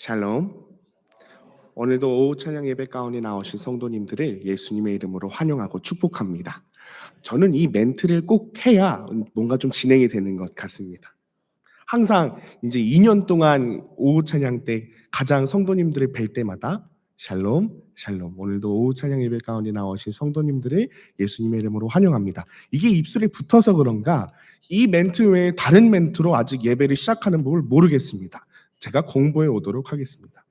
샬롬. 오늘도 오후 찬양 예배 가운데 나오신 성도님들을 예수님의 이름으로 환영하고 축복합니다. 저는 이 멘트를 꼭 해야 뭔가 좀 진행이 되는 것 같습니다. 항상 이제 2년 동안 오후 찬양 때 가장 성도님들을 뵐 때마다 샬롬, 샬롬. 오늘도 오후 찬양 예배 가운데 나오신 성도님들을 예수님의 이름으로 환영합니다. 이게 입술에 붙어서 그런가 이 멘트 외에 다른 멘트로 아직 예배를 시작하는 법을 모르겠습니다. 제가 공부해 오도록 하겠습니다.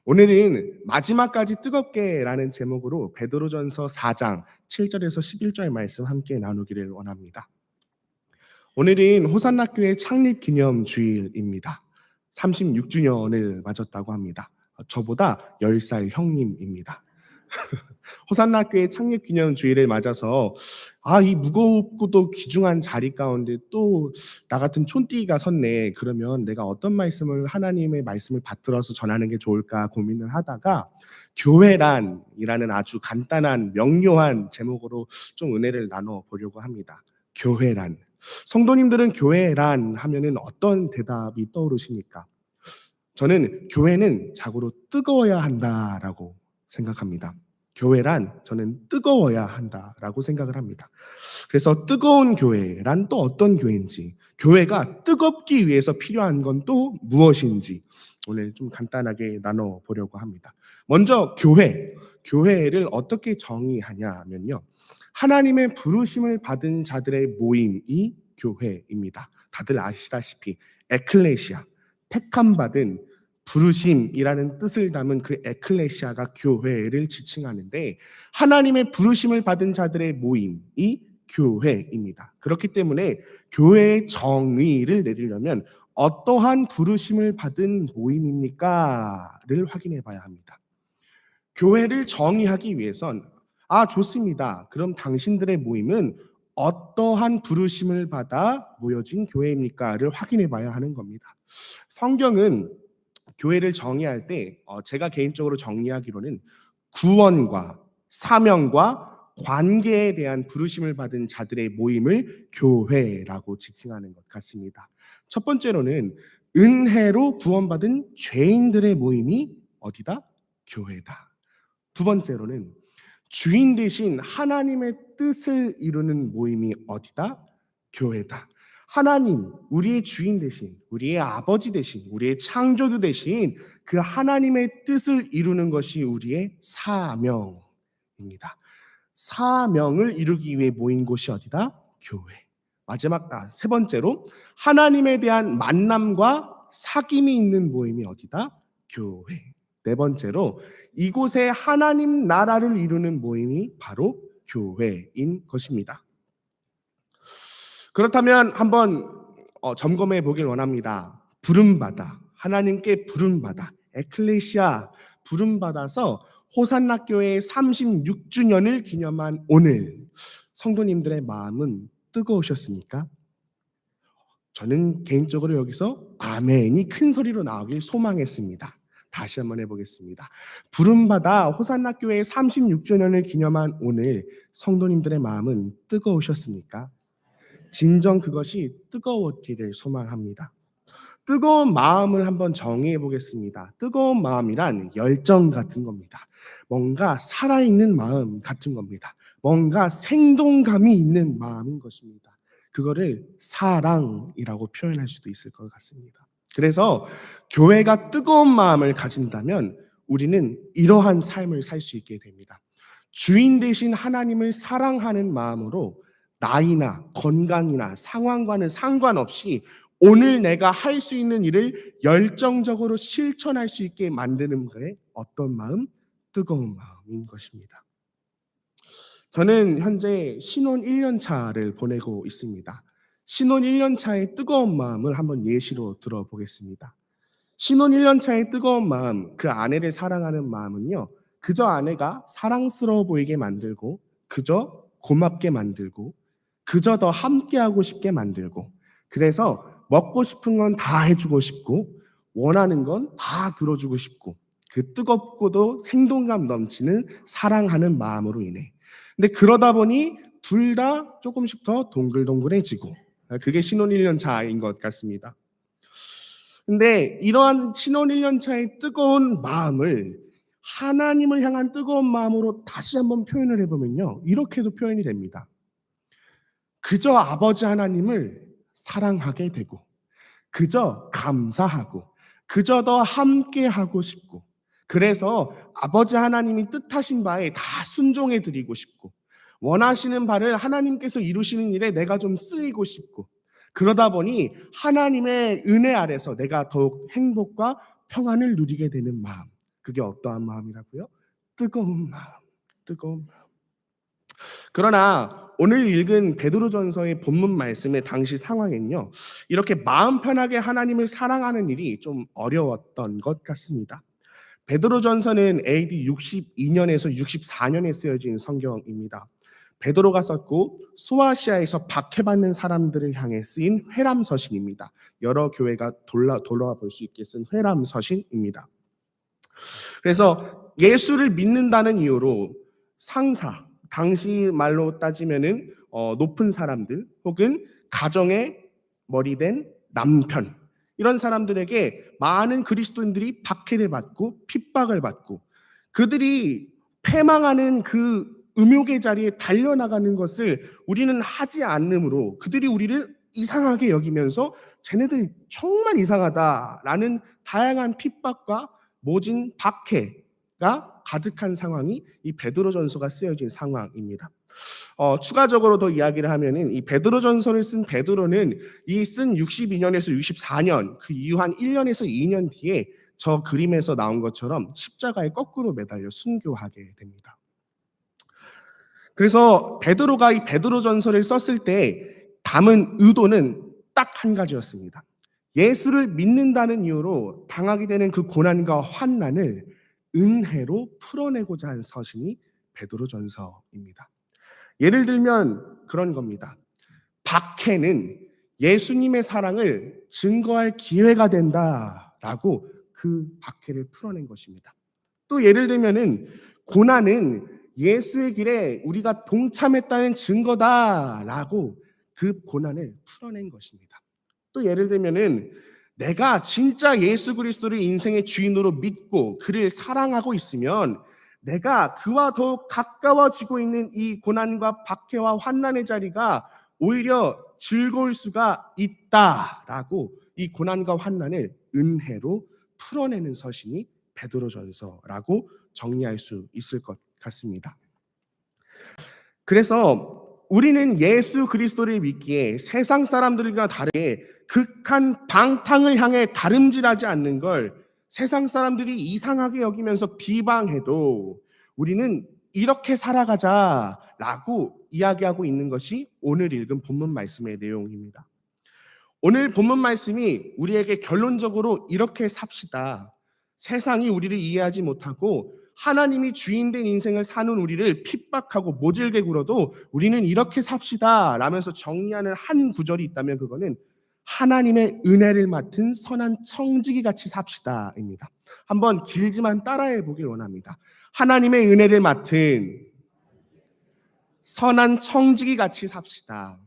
오늘은 마지막까지 뜨겁게라는 제목으로 베드로전서 4장 7절에서 11절 말씀 함께 나누기를 원합니다. 오늘은 호산나 교회 창립 기념 주일입니다. 36주년을 맞았다고 합니다. 저보다 10살 형님입니다. 호산나 교회 창립 기념 주일을 맞아서 이 무겁고도 귀중한 자리 가운데 또 나 같은 촌띠가 섰네. 그러면 내가 어떤 말씀을 하나님의 말씀을 받들어서 전하는 게 좋을까 고민을 하다가 교회란이라는 아주 간단한 명료한 제목으로 좀 은혜를 나눠 보려고 합니다. 교회란. 성도님들은 교회란 하면은 어떤 대답이 떠오르십니까? 저는 교회는 자고로 뜨거워야 한다라고 생각합니다. 교회란 저는 뜨거워야 한다라고 생각을 합니다. 그래서 뜨거운 교회란 또 어떤 교회인지, 교회가 뜨겁기 위해서 필요한 건 또 무엇인지 오늘 좀 간단하게 나눠보려고 합니다. 먼저 교회를 어떻게 정의하냐면요. 하나님의 부르심을 받은 자들의 모임이 교회입니다. 다들 아시다시피 에클레시아, 택함받은 부르심이라는 뜻을 담은 그 에클레시아가 교회를 지칭하는데 하나님의 부르심을 받은 자들의 모임이 교회입니다. 그렇기 때문에 교회의 정의를 내리려면 어떠한 부르심을 받은 모임입니까?를 확인해 봐야 합니다. 교회를 정의하기 위해선 좋습니다. 그럼 당신들의 모임은 어떠한 부르심을 받아 모여진 교회입니까?를 확인해 봐야 하는 겁니다. 성경은 교회를 정의할 때 제가 개인적으로 정리하기로는 구원과 사명과 관계에 대한 부르심을 받은 자들의 모임을 교회라고 지칭하는 것 같습니다. 첫 번째로는 은혜로 구원받은 죄인들의 모임이 어디다? 교회다. 두 번째로는 주인 되신 하나님의 뜻을 이루는 모임이 어디다? 교회다. 하나님, 우리의 주인 되신, 우리의 아버지 되신, 우리의 창조주 되신 그 하나님의 뜻을 이루는 것이 우리의 사명입니다. 사명을 이루기 위해 모인 곳이 어디다? 교회. 마지막 세 번째로 하나님에 대한 만남과 사귐이 있는 모임이 어디다? 교회. 네 번째로 이곳에 하나님 나라를 이루는 모임이 바로 교회인 것입니다. 그렇다면 한번 점검해 보길 원합니다. 부름받아, 하나님께 부름받아, 에클레시아 부름받아서 호산나 교회의 36주년을 기념한 오늘 성도님들의 마음은 뜨거우셨습니까? 저는 개인적으로 여기서 아멘이 큰 소리로 나오길 소망했습니다. 다시 한번 해보겠습니다. 부름받아 호산나 교회의 36주년을 기념한 오늘 성도님들의 마음은 뜨거우셨습니까? 진정 그것이 뜨거웠기를 소망합니다. 뜨거운 마음을 한번 정의해 보겠습니다. 뜨거운 마음이란 열정 같은 겁니다. 뭔가 살아있는 마음 같은 겁니다. 뭔가 생동감이 있는 마음인 것입니다. 그거를 사랑이라고 표현할 수도 있을 것 같습니다. 그래서 교회가 뜨거운 마음을 가진다면 우리는 이러한 삶을 살 수 있게 됩니다. 주인 되신 하나님을 사랑하는 마음으로 나이나 건강이나 상황과는 상관없이 오늘 내가 할 수 있는 일을 열정적으로 실천할 수 있게 만드는 거에 어떤 마음? 뜨거운 마음인 것입니다. 저는 현재 신혼 1년 차를 보내고 있습니다. 신혼 1년 차의 뜨거운 마음을 한번 예시로 들어보겠습니다. 신혼 1년 차의 뜨거운 마음, 그 아내를 사랑하는 마음은요, 그저 아내가 사랑스러워 보이게 만들고, 그저 고맙게 만들고, 그저 더 함께하고 싶게 만들고, 그래서 먹고 싶은 건 다 해주고 싶고, 원하는 건 다 들어주고 싶고, 그 뜨겁고도 생동감 넘치는 사랑하는 마음으로 인해. 근데 그러다 보니 둘 다 조금씩 더 동글동글해지고, 그게 신혼 1년 차인 것 같습니다. 근데 이러한 신혼 1년 차의 뜨거운 마음을 하나님을 향한 뜨거운 마음으로 다시 한번 표현을 해보면요, 이렇게도 표현이 됩니다. 그저 아버지 하나님을 사랑하게 되고, 그저 감사하고, 그저 더 함께하고 싶고, 그래서 아버지 하나님이 뜻하신 바에 다 순종해 드리고 싶고, 원하시는 바를 하나님께서 이루시는 일에 내가 좀 쓰이고 싶고, 그러다 보니 하나님의 은혜 아래서 내가 더욱 행복과 평안을 누리게 되는 마음. 그게 어떠한 마음이라고요? 뜨거운 마음. 뜨거운 마음. 그러나 오늘 읽은 베드로전서의 본문 말씀의 당시 상황엔요, 이렇게 마음 편하게 하나님을 사랑하는 일이 좀 어려웠던 것 같습니다. 베드로전서는 AD 62년에서 64년에 쓰여진 성경입니다. 베드로가 썼고 소아시아에서 박해받는 사람들을 향해 쓰인 회람서신입니다. 여러 교회가 돌아와 볼 수 있게 쓴 회람서신입니다. 그래서 예수를 믿는다는 이유로 상사, 당시 말로 따지면은 높은 사람들, 혹은 가정의 머리된 남편, 이런 사람들에게 많은 그리스도인들이 박해를 받고 핍박을 받고, 그들이 패망하는 그 음욕의 자리에 달려나가는 것을 우리는 하지 않으므로 그들이 우리를 이상하게 여기면서 쟤네들 정말 이상하다라는 다양한 핍박과 모진 박해가 가득한 상황이 이 베드로전서가 쓰여진 상황입니다. 추가적으로 더 이야기를 하면은 이 베드로전서를 쓴 베드로는 이 쓴 62년에서 64년, 그 이후 한 1년에서 2년 뒤에 저 그림에서 나온 것처럼 십자가에 거꾸로 매달려 순교하게 됩니다. 그래서 베드로가 이 베드로전서를 썼을 때 담은 의도는 딱 한 가지였습니다. 예수를 믿는다는 이유로 당하게 되는 그 고난과 환난을 은혜로 풀어내고자 한 서신이 베드로전서입니다. 예를 들면 그런 겁니다. 박해는 예수님의 사랑을 증거할 기회가 된다라고 그 박해를 풀어낸 것입니다. 또 예를 들면은 고난은 예수의 길에 우리가 동참했다는 증거다라고 그 고난을 풀어낸 것입니다. 또 예를 들면은 내가 진짜 예수 그리스도를 인생의 주인으로 믿고 그를 사랑하고 있으면 내가 그와 더욱 가까워지고 있는 이 고난과 박해와 환난의 자리가 오히려 즐거울 수가 있다라고 이 고난과 환난을 은혜로 풀어내는 서신이 베드로전서라고 정리할 수 있을 것 같습니다. 그래서 우리는 예수 그리스도를 믿기에 세상 사람들과 다르게 극한 방탕을 향해 다름질하지 않는 걸 세상 사람들이 이상하게 여기면서 비방해도 우리는 이렇게 살아가자라고 이야기하고 있는 것이 오늘 읽은 본문 말씀의 내용입니다. 오늘 본문 말씀이 우리에게 결론적으로 이렇게 삽시다, 세상이 우리를 이해하지 못하고 하나님이 주인된 인생을 사는 우리를 핍박하고 모질게 굴어도 우리는 이렇게 삽시다 라면서 정리하는 한 구절이 있다면 그거는 하나님의 은혜를 맡은 선한 청지기 같이 삽시다입니다. 한번 길지만 따라해 보길 원합니다. 하나님의 은혜를 맡은 선한 청지기 같이 삽시다.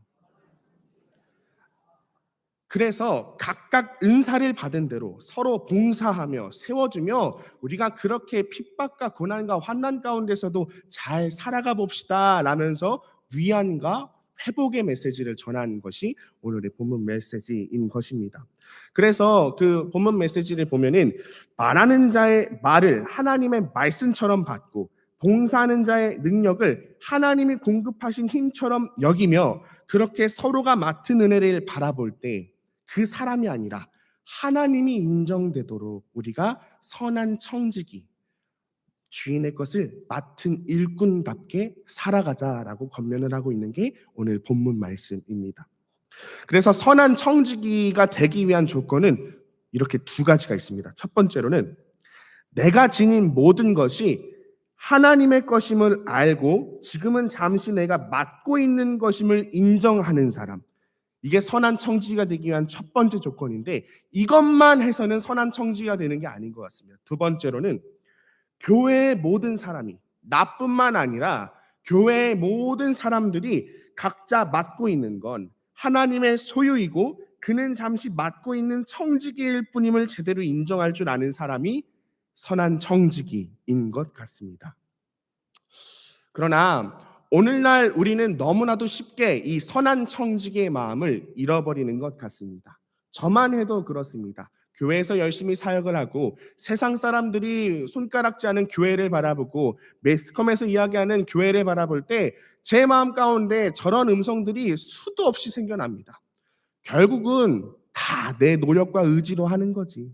그래서 각각 은사를 받은 대로 서로 봉사하며 세워주며 우리가 그렇게 핍박과 고난과 환난 가운데서도 잘 살아가 봅시다 라면서 위안과 회복의 메시지를 전하는 것이 오늘의 본문 메시지인 것입니다. 그래서 그 본문 메시지를 보면은 말하는 자의 말을 하나님의 말씀처럼 받고 봉사하는 자의 능력을 하나님이 공급하신 힘처럼 여기며 그렇게 서로가 맡은 은혜를 바라볼 때 그 사람이 아니라 하나님이 인정되도록 우리가 선한 청지기, 주인의 것을 맡은 일꾼답게 살아가자라고 권면을 하고 있는 게 오늘 본문 말씀입니다. 그래서 선한 청지기가 되기 위한 조건은 이렇게 두 가지가 있습니다. 첫 번째로는 내가 지닌 모든 것이 하나님의 것임을 알고 지금은 잠시 내가 맡고 있는 것임을 인정하는 사람, 이게 선한 청지기가 되기 위한 첫 번째 조건인데 이것만 해서는 선한 청지기가 되는 게 아닌 것 같습니다. 두 번째로는 교회의 모든 사람이, 나뿐만 아니라 교회의 모든 사람들이 각자 맡고 있는 건 하나님의 소유이고 그는 잠시 맡고 있는 청지기일 뿐임을 제대로 인정할 줄 아는 사람이 선한 청지기인 것 같습니다. 그러나 오늘날 우리는 너무나도 쉽게 이 선한 청지기의 마음을 잃어버리는 것 같습니다. 저만 해도 그렇습니다. 교회에서 열심히 사역을 하고 세상 사람들이 손가락지 않은 교회를 바라보고 매스컴에서 이야기하는 교회를 바라볼 때 제 마음 가운데 저런 음성들이 수도 없이 생겨납니다. 결국은 다 내 노력과 의지로 하는 거지.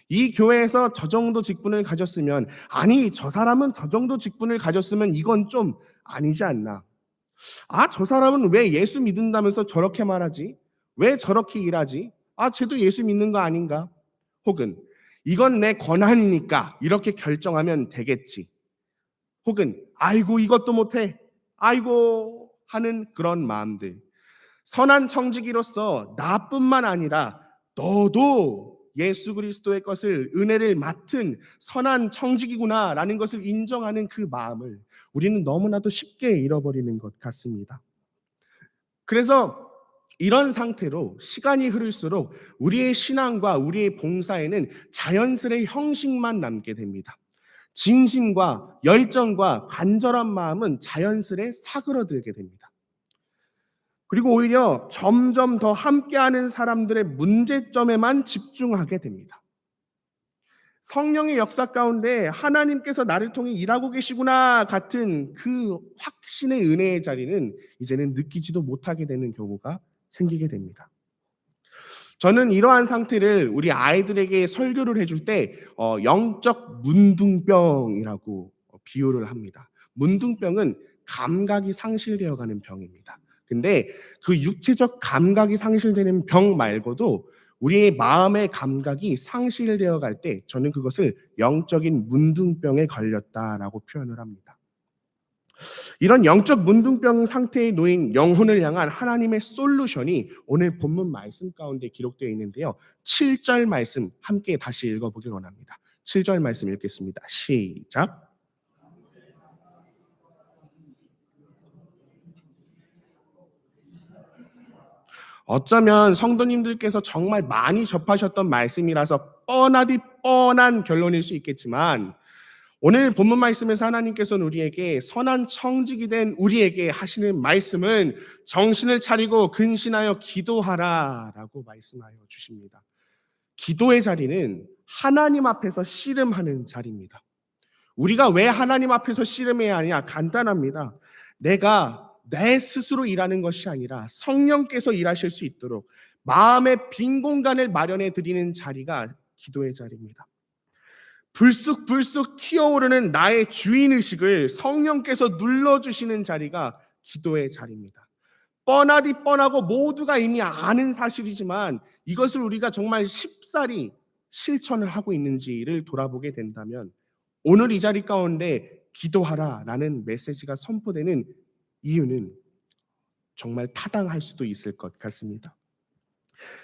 이 교회에서 저 정도 직분을 가졌으면, 아니 저 사람은 저 정도 직분을 가졌으면 이건 좀 아니지 않나. 아, 저 사람은 왜 예수 믿는다면서 저렇게 말하지? 왜 저렇게 일하지? 아, 쟤도 예수 믿는 거 아닌가? 혹은 이건 내 권한이니까 이렇게 결정하면 되겠지. 혹은 아이고 이것도 못해. 아이고 하는 그런 마음들. 선한 청지기로서 나뿐만 아니라 너도 예수 그리스도의 것을, 은혜를 맡은 선한 청지기구나라는 것을 인정하는 그 마음을 우리는 너무나도 쉽게 잃어버리는 것 같습니다. 그래서 이런 상태로 시간이 흐를수록 우리의 신앙과 우리의 봉사에는 자연스레 형식만 남게 됩니다. 진심과 열정과 간절한 마음은 자연스레 사그러들게 됩니다. 그리고 오히려 점점 더 함께하는 사람들의 문제점에만 집중하게 됩니다. 성령의 역사 가운데 하나님께서 나를 통해 일하고 계시구나 같은 그 확신의 은혜의 자리는 이제는 느끼지도 못하게 되는 경우가 생기게 됩니다. 저는 이러한 상태를 우리 아이들에게 설교를 해줄 때 영적 문둥병이라고 비유를 합니다. 문둥병은 감각이 상실되어가는 병입니다. 근데 그 육체적 감각이 상실되는 병 말고도 우리의 마음의 감각이 상실되어 갈 때 저는 그것을 영적인 문둥병에 걸렸다라고 표현을 합니다. 이런 영적 문둥병 상태에 놓인 영혼을 향한 하나님의 솔루션이 오늘 본문 말씀 가운데 기록되어 있는데요. 7절 말씀 함께 다시 읽어보길 원합니다. 7절 말씀 읽겠습니다. 시작. 어쩌면 성도님들께서 정말 많이 접하셨던 말씀이라서 뻔하디 뻔한 결론일 수 있겠지만 오늘 본문 말씀에서 하나님께서는 우리에게 선한 청지기 된 우리에게 하시는 말씀은 정신을 차리고 근신하여 기도하라 라고 말씀하여 주십니다. 기도의 자리는 하나님 앞에서 씨름하는 자리입니다. 우리가 왜 하나님 앞에서 씨름해야 하냐? 간단합니다. 내가 내 스스로 일하는 것이 아니라 성령께서 일하실 수 있도록 마음의 빈 공간을 마련해 드리는 자리가 기도의 자리입니다. 불쑥불쑥 튀어오르는 나의 주인의식을 성령께서 눌러주시는 자리가 기도의 자리입니다. 뻔하디 뻔하고 모두가 이미 아는 사실이지만 이것을 우리가 정말 쉽사리 실천을 하고 있는지를 돌아보게 된다면 오늘 이 자리 가운데 기도하라라는 메시지가 선포되는 이유는 정말 타당할 수도 있을 것 같습니다.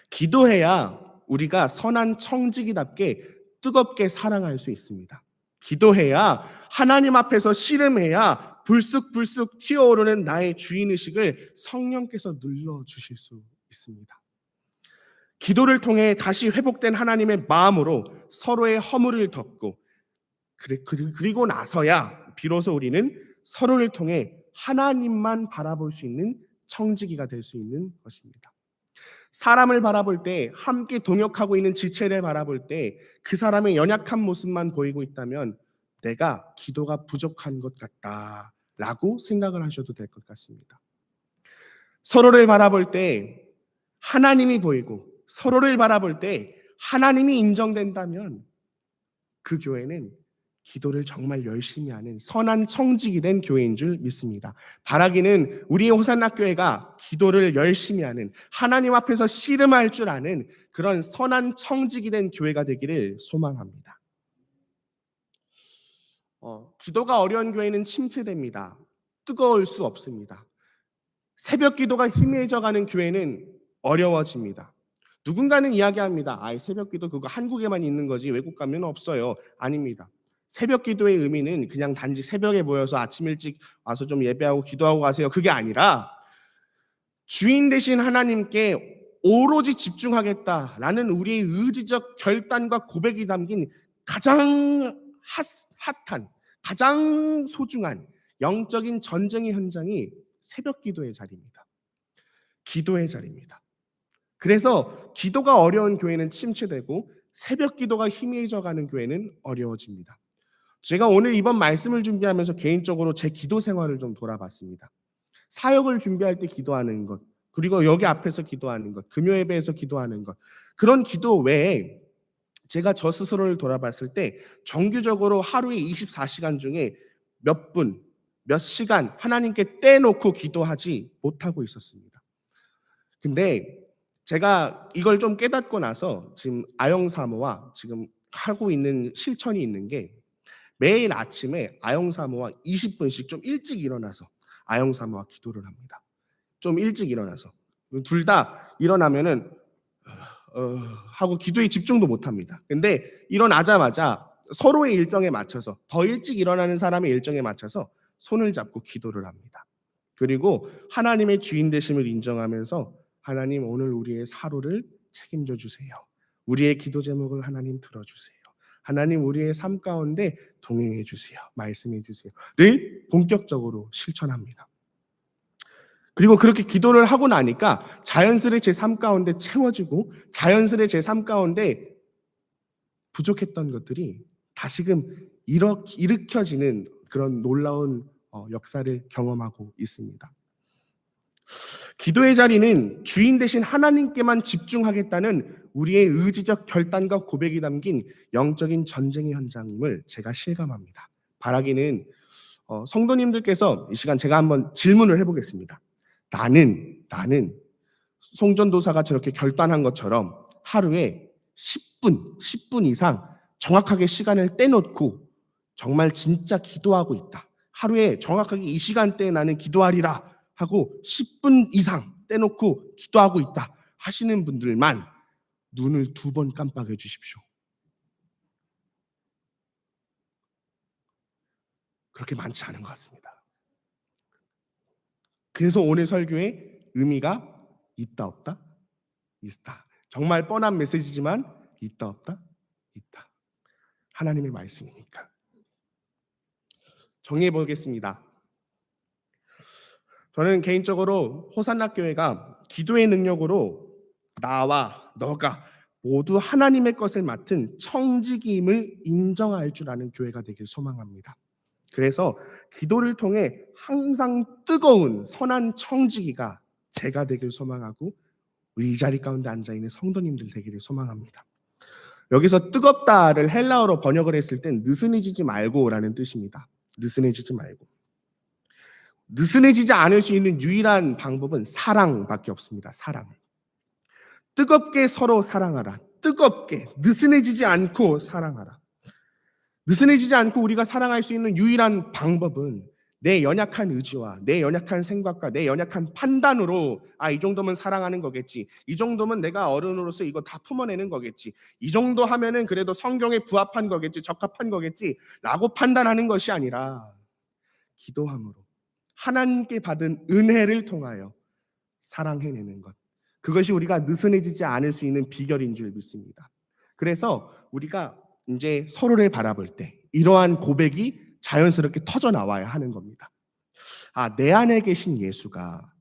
기도해야 우리가 선한 청지기답게 뜨겁게 사랑할 수 있습니다. 기도해야 하나님 앞에서 씨름해야 불쑥불쑥 튀어오르는 나의 주인의식을 성령께서 눌러주실 수 있습니다. 기도를 통해 다시 회복된 하나님의 마음으로 서로의 허물을 덮고 그리고 나서야 비로소 우리는 서로를 통해 하나님만 바라볼 수 있는 청지기가 될 수 있는 것입니다. 사람을 바라볼 때, 함께 동역하고 있는 지체를 바라볼 때 그 사람의 연약한 모습만 보이고 있다면 내가 기도가 부족한 것 같다라고 생각을 하셔도 될 것 같습니다. 서로를 바라볼 때 하나님이 보이고 서로를 바라볼 때 하나님이 인정된다면 그 교회는 기도를 정말 열심히 하는 선한 청지기 된 교회인 줄 믿습니다. 바라기는 우리의 호산나 교회가 기도를 열심히 하는, 하나님 앞에서 씨름할 줄 아는 그런 선한 청지기 된 교회가 되기를 소망합니다. 기도가 어려운 교회는 침체됩니다. 뜨거울 수 없습니다. 새벽 기도가 희미해져가는 교회는 어려워집니다. 누군가는 이야기합니다. 새벽 기도 그거 한국에만 있는 거지 외국 가면 없어요. 아닙니다. 새벽 기도의 의미는 그냥 단지 새벽에 모여서 아침 일찍 와서 좀 예배하고 기도하고 가세요. 그게 아니라 주인 되신 하나님께 오로지 집중하겠다라는 우리의 의지적 결단과 고백이 담긴 가장 핫한, 가장 소중한 영적인 전쟁의 현장이 새벽 기도의 자리입니다. 기도의 자리입니다. 그래서 기도가 어려운 교회는 침체되고 새벽 기도가 희미해져가는 교회는 어려워집니다. 제가 오늘 이번 말씀을 준비하면서 개인적으로 제 기도 생활을 좀 돌아봤습니다. 사역을 준비할 때 기도하는 것, 그리고 여기 앞에서 기도하는 것, 금요 예배에서 기도하는 것, 그런 기도 외에 제가 저 스스로를 돌아봤을 때 정규적으로 하루에 24시간 중에 몇 분, 몇 시간 하나님께 떼놓고 기도하지 못하고 있었습니다. 근데 제가 이걸 좀 깨닫고 나서 지금 아영사모와 지금 하고 있는 실천이 있는 게 매일 아침에 아영사모와 20분씩 좀 일찍 일어나서 아영사모와 기도를 합니다. 좀 일찍 일어나서 둘 다 일어나면은 하고 기도에 집중도 못 합니다. 근데 일어나자마자 서로의 일정에 맞춰서 더 일찍 일어나는 사람의 일정에 맞춰서 손을 잡고 기도를 합니다. 그리고 하나님의 주인 되심을 인정하면서 하나님 오늘 우리의 하루를 책임져 주세요. 우리의 기도 제목을 하나님 들어주세요. 하나님 우리의 삶 가운데 동행해 주세요. 말씀해 주세요.를 본격적으로 실천합니다. 그리고 그렇게 기도를 하고 나니까 자연스레 제 삶 가운데 채워지고 자연스레 제 삶 가운데 부족했던 것들이 다시금 일으켜지는 그런 놀라운 역사를 경험하고 있습니다. 기도의 자리는 주인 되신 하나님께만 집중하겠다는 우리의 의지적 결단과 고백이 담긴 영적인 전쟁의 현장임을 제가 실감합니다. 바라기는 성도님들께서 이 시간 제가 한번 질문을 해보겠습니다. 나는 송전도사가 저렇게 결단한 것처럼 하루에 10분 이상 정확하게 시간을 떼놓고 정말 진짜 기도하고 있다. 하루에 정확하게 이 시간대에 나는 기도하리라 하고 10분 이상 떼놓고 기도하고 있다 하시는 분들만 눈을 2번 깜빡여 주십시오. 그렇게 많지 않은 것 같습니다. 그래서 오늘 설교의 의미가 있다 없다? 있다. 정말 뻔한 메시지지만 있다 없다? 있다. 하나님의 말씀이니까. 정리해 보겠습니다. 저는 개인적으로 호산나 교회가 기도의 능력으로 나와 너가 모두 하나님의 것을 맡은 청지기임을 인정할 줄 아는 교회가 되길 소망합니다. 그래서 기도를 통해 항상 뜨거운 선한 청지기가 제가 되길 소망하고 우리 이 자리 가운데 앉아있는 성도님들 되기를 소망합니다. 여기서 뜨겁다를 헬라어로 번역을 했을 땐 느슨해지지 말고라는 뜻입니다. 느슨해지지 말고. 느슨해지지 않을 수 있는 유일한 방법은 사랑밖에 없습니다. 사랑. 뜨겁게 서로 사랑하라. 뜨겁게 느슨해지지 않고 사랑하라. 느슨해지지 않고 우리가 사랑할 수 있는 유일한 방법은 내 연약한 의지와 내 연약한 생각과 내 연약한 판단으로 이 정도면 사랑하는 거겠지. 이 정도면 내가 어른으로서 이거 다 품어내는 거겠지. 이 정도 하면은 그래도 성경에 부합한 거겠지. 적합한 거겠지. 라고 판단하는 것이 아니라 기도함으로 하나님께 받은 은혜를 통하여 사랑해내는 것. 그것이 우리가 느슨해지지 않을 수 있는 비결인 줄 믿습니다. 그래서 우리가 이제 서로를 바라볼 때 이러한 고백이 자연스럽게 터져 나와야 하는 겁니다. 내 안에 계신 예수가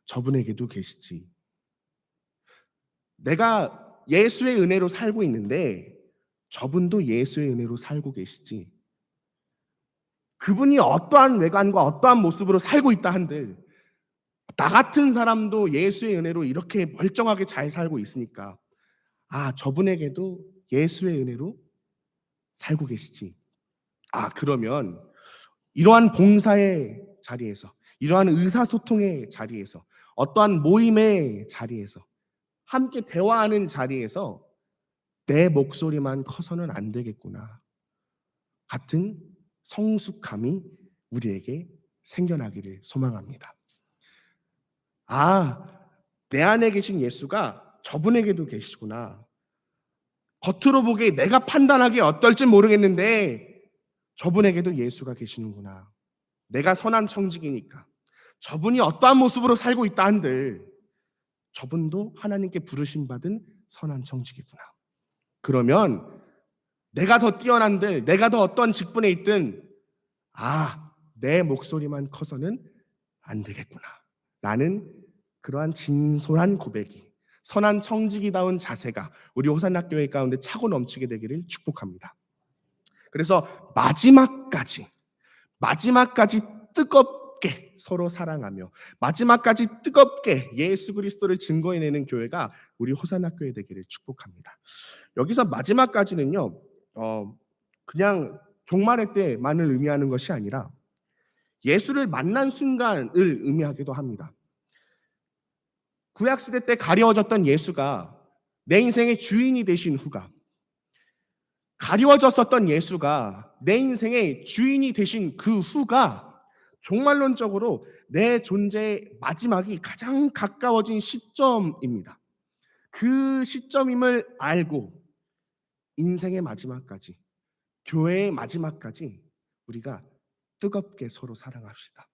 저분에게도 계시지. 내가 예수의 은혜로 살고 있는데 저분도 예수의 은혜로 살고 계시지. 그분이 어떠한 외관과 어떠한 모습으로 살고 있다 한들 나 같은 사람도 예수의 은혜로 이렇게 멀쩡하게 잘 살고 있으니까 저분에게도 예수의 은혜로 살고 계시지. 그러면 이러한 봉사의 자리에서, 이러한 의사소통의 자리에서, 어떠한 모임의 자리에서, 함께 대화하는 자리에서 내 목소리만 커서는 안 되겠구나 같은 성숙함이 우리에게 생겨나기를 소망합니다. 내 안에 계신 예수가 저분에게도 계시구나. 겉으로 보기에 내가 판단하기에 어떨지 모르겠는데 저분에게도 예수가 계시는구나. 내가 선한 청지기니까 저분이 어떠한 모습으로 살고 있다 한들 저분도 하나님께 부르심 받은 선한 청지기구나. 그러면 내가 더 뛰어난들, 내가 더 어떤 직분에 있든 내 목소리만 커서는 안 되겠구나. 라는 그러한 진솔한 고백이, 선한 청지기다운 자세가 우리 호산나 교회 가운데 차고 넘치게 되기를 축복합니다. 그래서 마지막까지 뜨겁게 서로 사랑하며 마지막까지 뜨겁게 예수 그리스도를 증거해내는 교회가 우리 호산나 교회 되기를 축복합니다. 여기서 마지막까지는요, 그냥 종말의 때만을 의미하는 것이 아니라 예수를 만난 순간을 의미하기도 합니다. 구약시대 때 가려워졌던 예수가 내 인생의 주인이 되신 후가, 가리워졌었던 예수가 내 인생의 주인이 되신 그 후가 종말론적으로 내 존재의 마지막이 가장 가까워진 시점입니다. 그 시점임을 알고 인생의 마지막까지, 교회의 마지막까지 우리가 뜨겁게 서로 사랑합시다.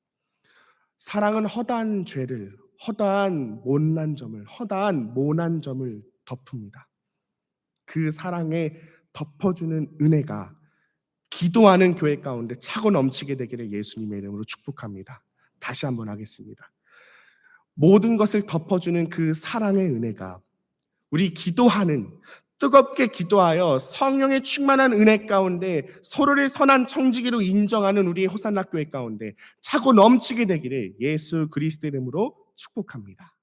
사랑은 허다한 죄를, 허다한 못난 점을, 허다한 모난 점을 덮습니다. 그 사랑에 덮어주는 은혜가 기도하는 교회 가운데 차고 넘치게 되기를 예수님의 이름으로 축복합니다. 다시 한번 하겠습니다. 모든 것을 덮어주는 그 사랑의 은혜가 우리 기도하는, 뜨겁게 기도하여 성령의 충만한 은혜 가운데 서로를 선한 청지기로 인정하는 우리 호산나 교회 가운데 차고 넘치게 되기를 예수 그리스도의 이름으로 축복합니다.